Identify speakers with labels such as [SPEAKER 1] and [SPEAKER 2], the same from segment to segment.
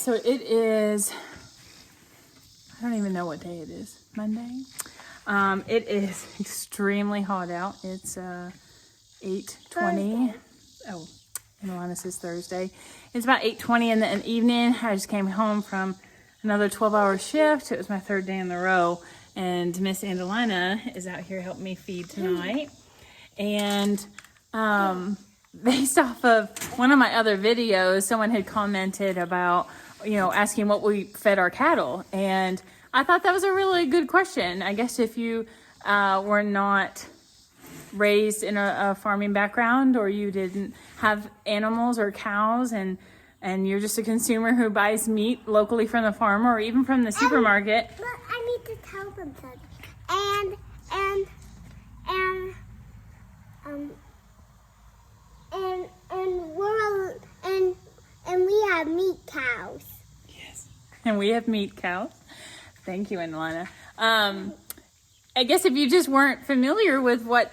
[SPEAKER 1] so it is, I don't even know what day it is. Monday. It is extremely hot out. It's 8:20. Oh, and Alana says Thursday. It's about 8:20 in the evening. I just came home from another 12-hour shift. It was my third day in a row. And Miss Andalina is out here helping me feed tonight. And based off of one of my other videos, someone had commented about, asking what we fed our cattle. And I thought that was a really good question. I guess if you were not raised in a farming background, or you didn't have animals or cows, and you're just a consumer who buys meat locally from the farmer or even from the supermarket.
[SPEAKER 2] But I need to tell them something. And we have meat cows.
[SPEAKER 1] Yes. And we have meat cows. Thank you, Angelina. I guess if you just weren't familiar with what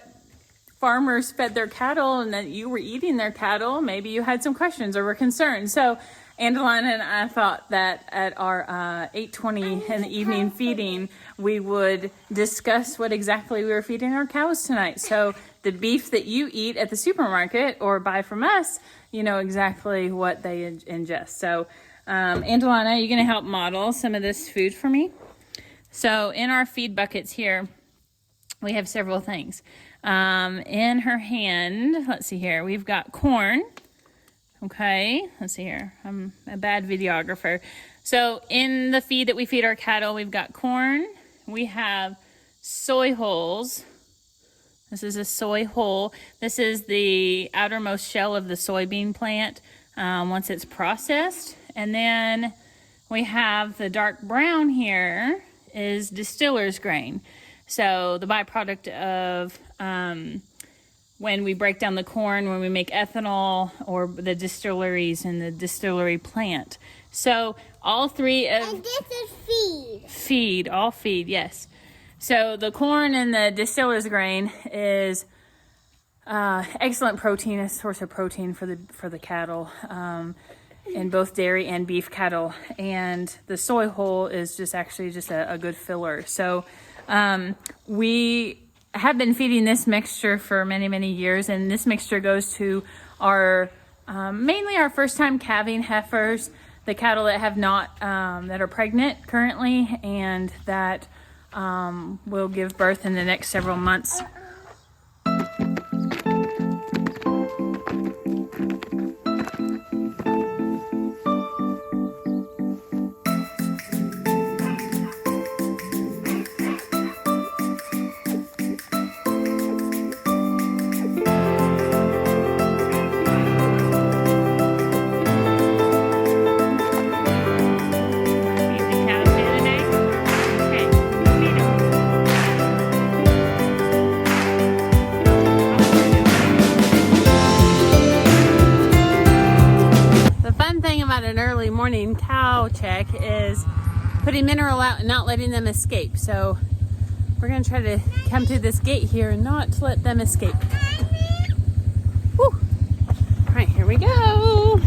[SPEAKER 1] farmers fed their cattle and that you were eating their cattle, maybe you had some questions or were concerned. So Angelina and I thought that at our 8:20 in the evening feeding, we would discuss what exactly we were feeding our cows tonight. So the beef that you eat at the supermarket or buy from us, you know exactly what they ingest. So Angelina, are you going to help model some of this food for me? So in our feed buckets here, we have several things. In her hand, let's see here, we've got corn. Okay, let's see here. I'm a bad videographer. So in the feed that we feed our cattle, we've got corn. We have soy hulls. This is a soy hull. This is the outermost shell of the soybean plant once it's processed. And then we have the dark brown here is distiller's grain. So the byproduct of when we break down the corn, when we make ethanol, or the distilleries and the distillery plant. So all three of...
[SPEAKER 2] And this is feed.
[SPEAKER 1] Feed, all feed, yes. So the corn and the distiller's grain is excellent protein, a source of protein for the cattle, in both dairy and beef cattle. And the soy hull is just a good filler. So we have been feeding this mixture for many, many years, and this mixture goes to our mainly our first-time calving heifers, the cattle that have not that are pregnant currently, and that will give birth in the next several months. An early morning cow check is putting mineral out and not letting them escape. So we're going to try to come through this gate here and not let them escape. Woo. All right, here we go.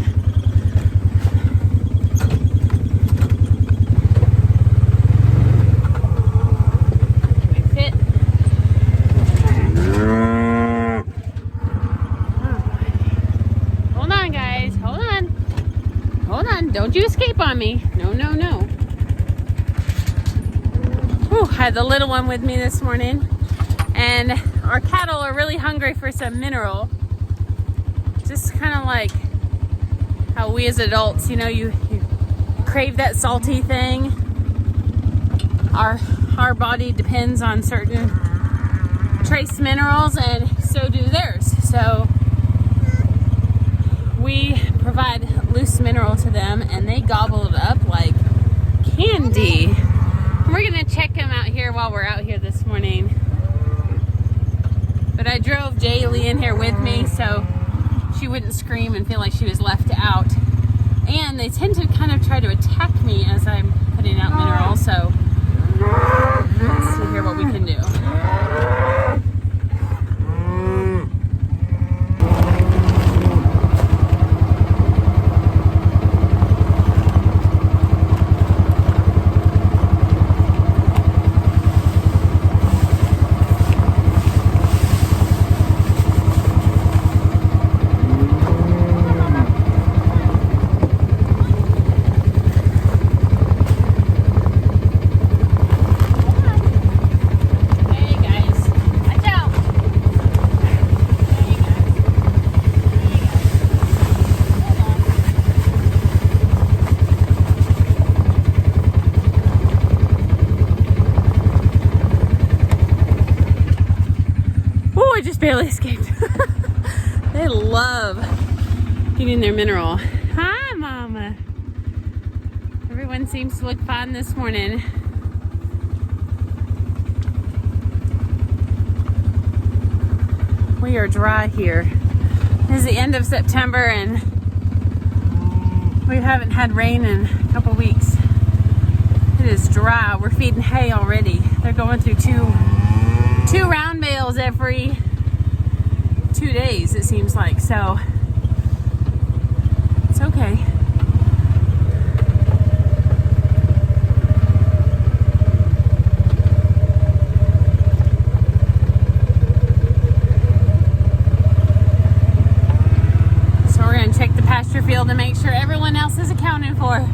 [SPEAKER 1] Don't you escape on me. No, no, no. Whew, I had the little one with me this morning. And our cattle are really hungry for some mineral. Just kind of like how we as adults, you crave that salty thing. Our body depends on certain trace minerals, and so do theirs. So we provide loose mineral to them, and they gobble it up like candy. We're gonna check them out here while we're out here this morning. But I drove Jaylee in here with me so she wouldn't scream and feel like she was left out. And they tend to kind of try to attack me as I'm putting out mineral, so let's see here what we can do. just barely escaped. They love getting their mineral. Hi, Mama. Everyone seems to look fine this morning. We are dry here. It is the end of September and we haven't had rain in a couple weeks. It is dry. We're feeding hay already. They're going through two round bales every 2 days, it seems like, so it's okay. So we're gonna check the pasture field to make sure everyone else is accounted for.